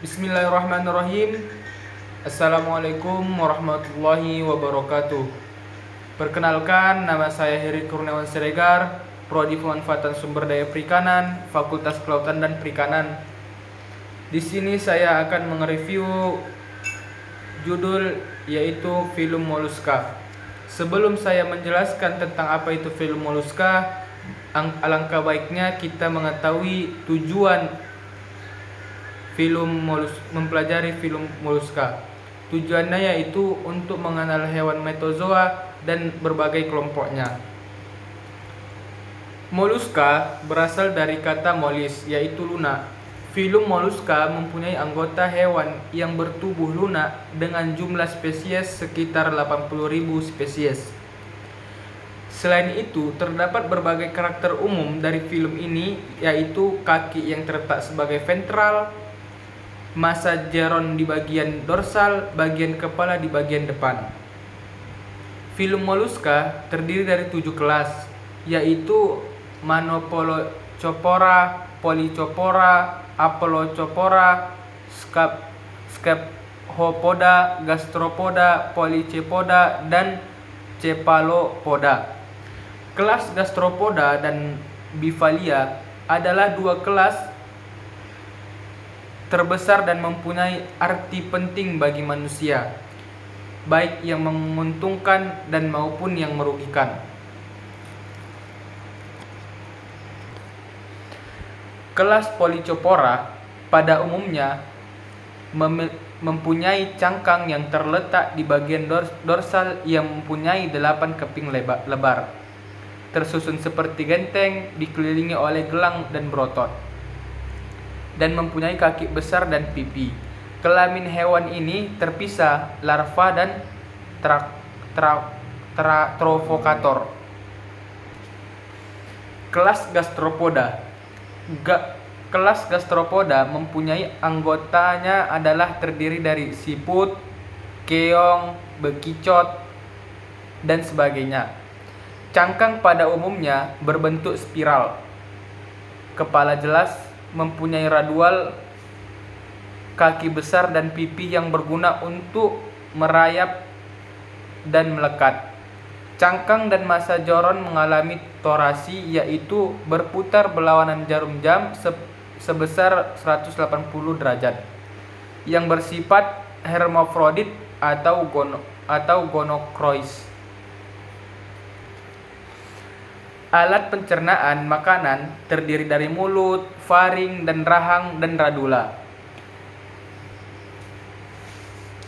Bismillahirrahmanirrahim. Assalamualaikum warahmatullahi wabarakatuh. Perkenalkan, nama saya Heri Kurniawan Siregar, Prodi Pemanfaatan Sumber Daya Perikanan, Fakultas Kelautan dan Perikanan. Di sini saya akan mereview judul yaitu film moluska. Sebelum saya menjelaskan tentang apa itu film moluska, alangkah baiknya kita mengetahui tujuan mempelajari film moluska. Tujuannya yaitu untuk mengenal hewan metozoa dan berbagai kelompoknya. Moluska berasal dari kata molis, yaitu lunak. Filum moluska mempunyai anggota hewan yang bertubuh lunak dengan jumlah spesies sekitar 80.000 spesies. Selain itu, terdapat berbagai karakter umum dari film ini, yaitu kaki yang terletak sebagai ventral, massa geron di bagian dorsal, bagian kepala di bagian depan. Film moluska terdiri dari 7 kelas, yaitu Monoplocopora, Polycopora, Apollochopora, Scephopoda, Gastropoda, Polychepoda, dan Cephalopoda. Kelas Gastropoda dan Bivallia adalah dua kelas terbesar dan mempunyai arti penting bagi manusia, baik yang menguntungkan dan maupun yang merugikan. Kelas Polycopora pada umumnya mempunyai cangkang yang terletak di bagian dorsal yang mempunyai 8 keping lebar, tersusun seperti genteng, dikelilingi oleh gelang dan berotot, dan mempunyai kaki besar dan pipi. Kelamin hewan ini terpisah, larva dan trofokator. Kelas Gastropoda. Kelas Gastropoda mempunyai anggotanya adalah terdiri dari siput, keong, bekicot, dan sebagainya. Cangkang pada umumnya berbentuk spiral. Kepala jelas, mempunyai radual, kaki besar dan pipi yang berguna untuk merayap dan melekat. Cangkang dan massa geron mengalami torasi, yaitu berputar berlawanan jarum jam sebesar 180 derajat, yang bersifat hermafrodit atau gonokrois. Alat pencernaan makanan terdiri dari mulut, faring, dan rahang dan radula.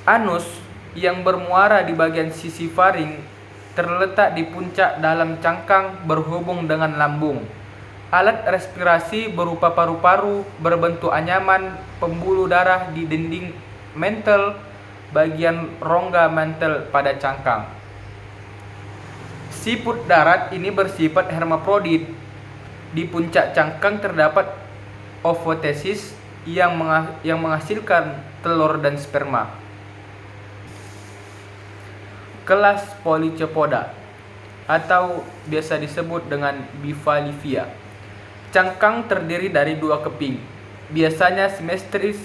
Anus yang bermuara di bagian sisi faring terletak di puncak dalam cangkang berhubung dengan lambung. Alat respirasi berupa paru-paru berbentuk anyaman pembuluh darah di dinding mantel bagian rongga mantel pada cangkang. Siput darat ini bersifat hermafrodit. Di puncak cangkang terdapat ovotesis yang menghasilkan telur dan sperma. Kelas Polychepoda atau biasa disebut dengan Bivalivia. Cangkang terdiri dari 2 keping, biasanya simetris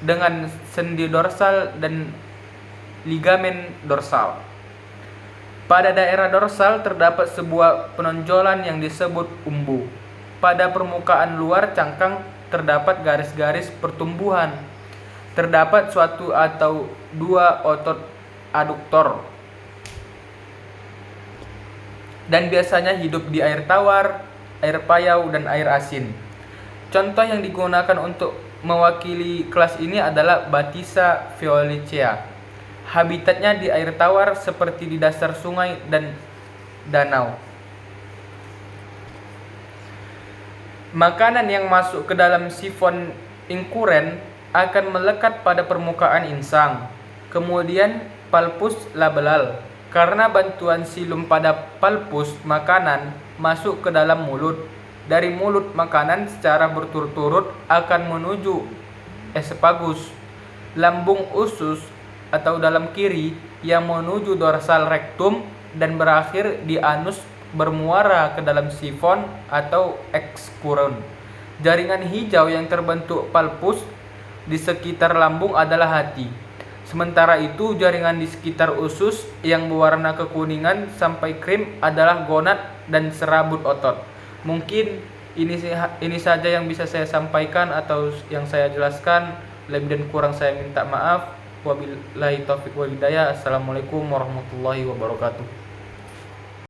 dengan sendi dorsal dan ligamen dorsal. Pada daerah dorsal terdapat sebuah penonjolan yang disebut umbu. Pada permukaan luar cangkang terdapat garis-garis pertumbuhan. Terdapat suatu atau 2 otot aduktor. Dan biasanya hidup di air tawar, air payau, dan air asin. Contoh yang digunakan untuk mewakili kelas ini adalah Bathisa violacea. Habitatnya di air tawar seperti di dasar sungai dan danau. Makanan yang masuk ke dalam sifon inkuren akan melekat pada permukaan insang, kemudian palpus labelal. Karena bantuan silum pada palpus makanan masuk ke dalam mulut, dari mulut makanan secara berturut-turut akan menuju esophagus, lambung usus atau dalam kiri yang menuju dorsal rectum dan berakhir di anus bermuara ke dalam sifon atau excursion. Jaringan hijau yang terbentuk palpus di sekitar lambung adalah hati. Sementara itu, jaringan di sekitar usus yang berwarna kekuningan sampai krim adalah gonad dan serabut otot. Mungkin ini saja yang bisa saya sampaikan atau yang saya jelaskan. Lebih dan kurang saya minta maaf. Wabillahi taufiq wal hidayah. Assalamualaikum warahmatullahi wabarakatuh.